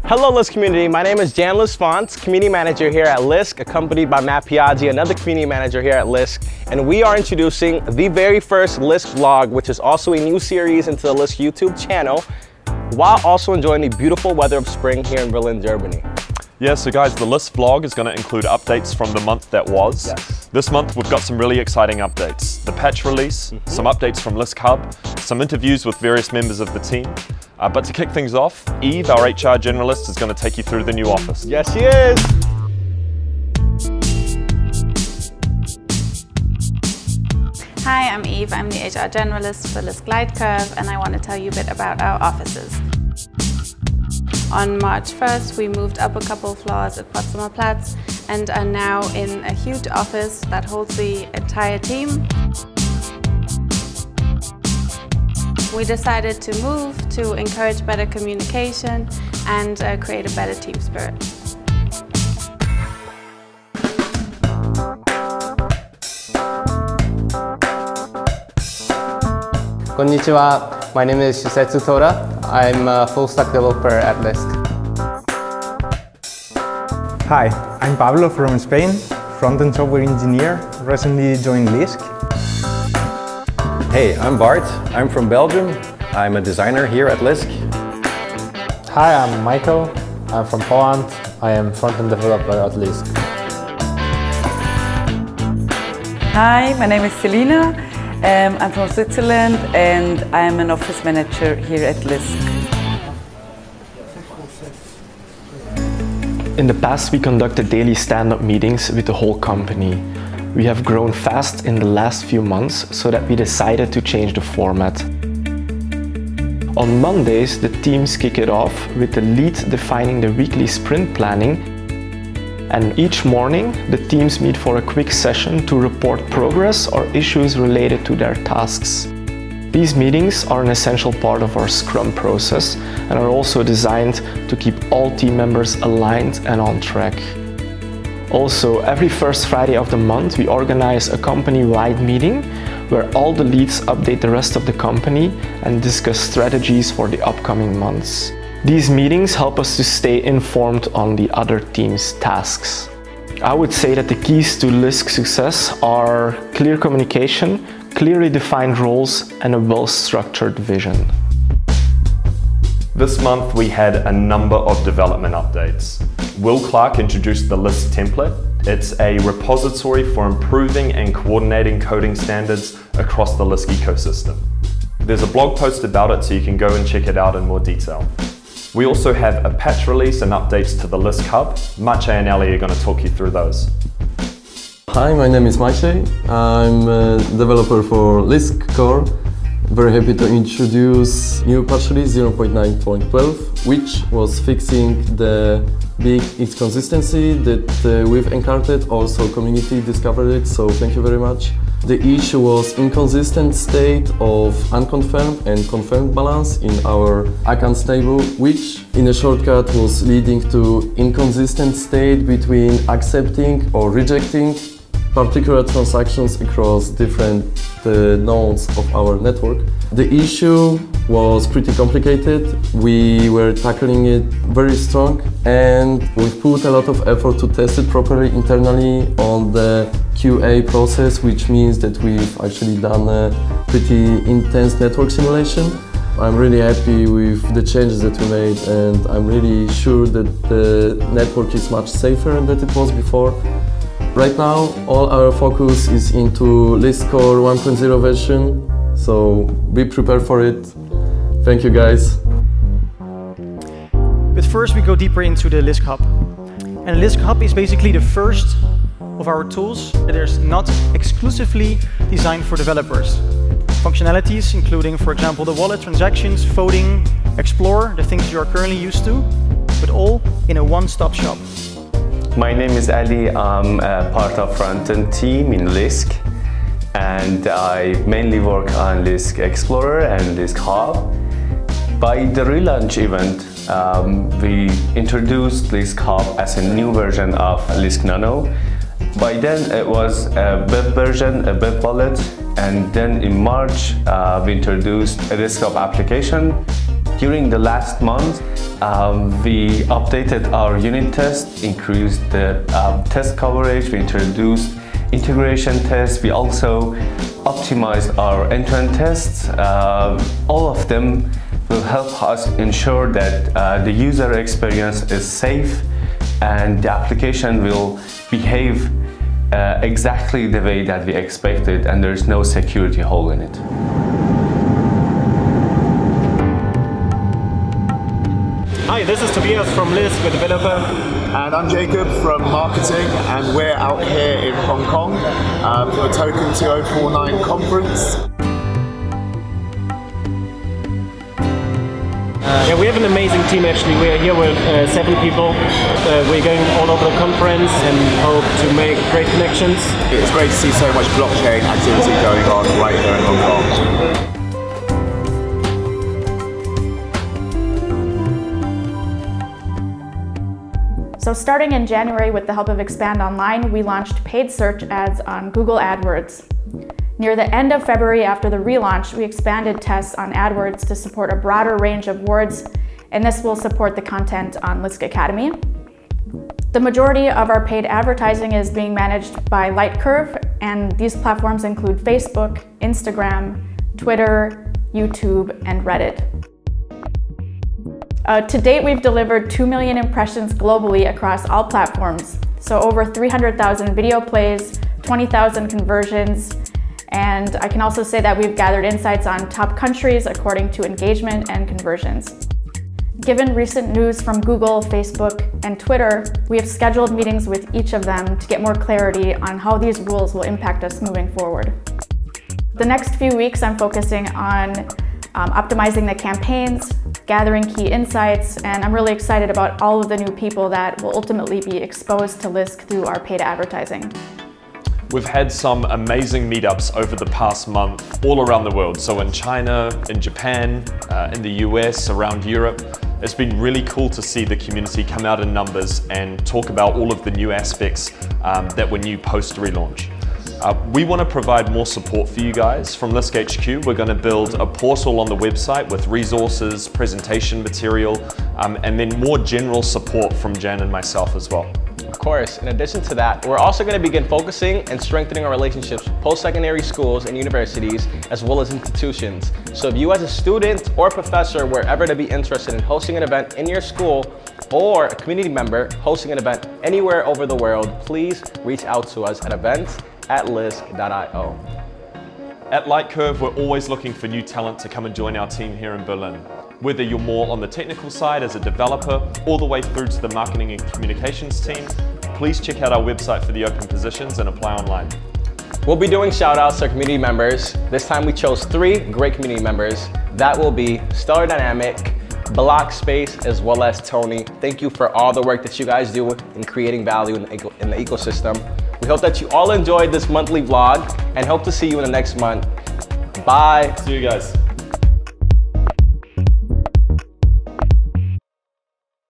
Hello Lisk Community, my name is Jan Lisfont, Community Manager here at Lisk, accompanied by Matt Piaggi, another Community Manager here at Lisk, and we are introducing the very first Lisk vlog, which is also a new series into the Lisk YouTube channel, while also enjoying the beautiful weather of spring here in Berlin, Germany. Yeah, so guys, the Lisk vlog is going to include updates from the month that was. Yes. This month we've got some really exciting updates. The patch release, some updates from Lisk Hub, some interviews with various members of the team. But to kick things off, Eve, our HR generalist, is going to take you through the new office. Yes, she is! Hi, I'm Eve. I'm the HR generalist for Lisk Lightcurve, and I want to tell you a bit about our offices. On March 1st, we moved up a couple of floors at Potsdamer Platz and are now in a huge office that holds the entire team. We decided to move to encourage better communication and create a better team spirit. Konnichiwa, my name is Shusetsu Tora. I'm a full-stack developer at Lisk. Hi, I'm Pablo from Spain, front-end software engineer, recently joined Lisk. Hey, I'm Bart. I'm from Belgium. I'm a designer here at Lisk. Hi, I'm Michal. I'm from Poland. I am front-end developer at Lisk. Hi, my name is Celina. I'm from Switzerland and I'm an office manager here at Lisk. In the past, we conducted daily stand-up meetings with the whole company. We have grown fast in the last few months, so that we decided to change the format. On Mondays, the teams kick it off with the lead defining the weekly sprint planning, and each morning the teams meet for a quick session to report progress or issues related to their tasks. These meetings are an essential part of our Scrum process and are also designed to keep all team members aligned and on track. Also, every first Friday of the month we organize a company-wide meeting where all the leads update the rest of the company and discuss strategies for the upcoming months. These meetings help us to stay informed on the other team's tasks. I would say that the keys to Lisk success are clear communication, clearly defined roles, and a well-structured vision. This month we had a number of development updates. Will Clark introduced the Lisk template. It's a repository for improving and coordinating coding standards across the Lisk ecosystem. There's a blog post about it so you can go and check it out in more detail. We also have a patch release and updates to the Lisk Hub. Maciej and Ellie are going to talk you through those. Hi, my name is Michal. I'm a developer for Lisk Core. Very happy to introduce new patch release 0.9.12, which was fixing the big inconsistency that we've encountered. Also, community discovered it, so thank you very much. The issue was inconsistent state of unconfirmed and confirmed balance in our accounts table, which in a shortcut was leading to inconsistent state between accepting or rejecting particular transactions across different nodes of our network. The issue was pretty complicated. We were tackling it very strong and we put a lot of effort to test it properly internally on the QA process, which means that we've actually done a pretty intense network simulation. I'm really happy with the changes that we made and I'm really sure that the network is much safer than it was before. Right now, all our focus is into Lisk Core 1.0 version, so be prepared for it. Thank you, guys. But first, we go deeper into the Lisk Hub. And Lisk Hub is basically the first of our tools that is not exclusively designed for developers. Functionalities including, for example, the wallet, transactions, voting, explore, the things you are currently used to, but all in a one-stop shop. My name is Ali. I'm a part of front-end team in Lisk, and I mainly work on Lisk Explorer and Lisk Hub. By the Relaunch event, we introduced Lisk Hub as a new version of Lisk Nano. By then it was a web version, a web wallet, and then in March we introduced a desktop application During the last month, we updated our unit test, increased the test coverage, we introduced integration tests, we also optimized our end-to-end tests. All of them will help us ensure that the user experience is safe and the application will behave exactly the way that we expected, and there's no security hole in it. Hi, this is Tobias from Lisk, a developer. And I'm Jacob from marketing, and we're out here in Hong Kong for the Token 2049 conference. Yeah, we have an amazing team actually. We are here with 7 people. We're going all over the conference and hope to make great connections. It's great to see so much blockchain activity going on right here in Hong Kong. So starting in January, with the help of Expand Online, we launched paid search ads on Google AdWords. Near the end of February, after the relaunch, we expanded tests on AdWords to support a broader range of words, and this will support the content on Lisk Academy. The majority of our paid advertising is being managed by Lightcurve, and these platforms include Facebook, Instagram, Twitter, YouTube, and Reddit. To date, we've delivered 2 million impressions globally across all platforms. So over 300,000 video plays, 20,000 conversions, and I can also say that we've gathered insights on top countries according to engagement and conversions. Given recent news from Google, Facebook, and Twitter, we have scheduled meetings with each of them to get more clarity on how these rules will impact us moving forward. The next few weeks, I'm focusing on optimizing the campaigns, gathering key insights, and I'm really excited about all of the new people that will ultimately be exposed to Lisk through our paid advertising. We've had some amazing meetups over the past month all around the world. So in China, in Japan, in the US, around Europe. It's been really cool to see the community come out in numbers and talk about all of the new aspects that were new post-relaunch. We want to provide more support for you guys. From Lisk HQ, we're going to build a portal on the website with resources, presentation material, and then more general support from Jan and myself as well. Of course, in addition to that, we're also going to begin focusing and strengthening our relationships with post-secondary schools and universities, as well as institutions. So if you as a student or professor were ever to be interested in hosting an event in your school, or a community member hosting an event anywhere over the world, please reach out to us at events@lisk.io. At Lightcurve, we're always looking for new talent to come and join our team here in Berlin. Whether you're more on the technical side as a developer, all the way through to the marketing and communications team, please check out our website for the open positions and apply online. We'll be doing shout outs to our community members. This time we chose 3 great community members. That will be Stellar Dynamic, Block Space, as well as Tony. Thank you for all the work that you guys do in creating value in the ecosystem. We hope that you all enjoyed this monthly vlog and hope to see you in the next month. Bye. See you guys.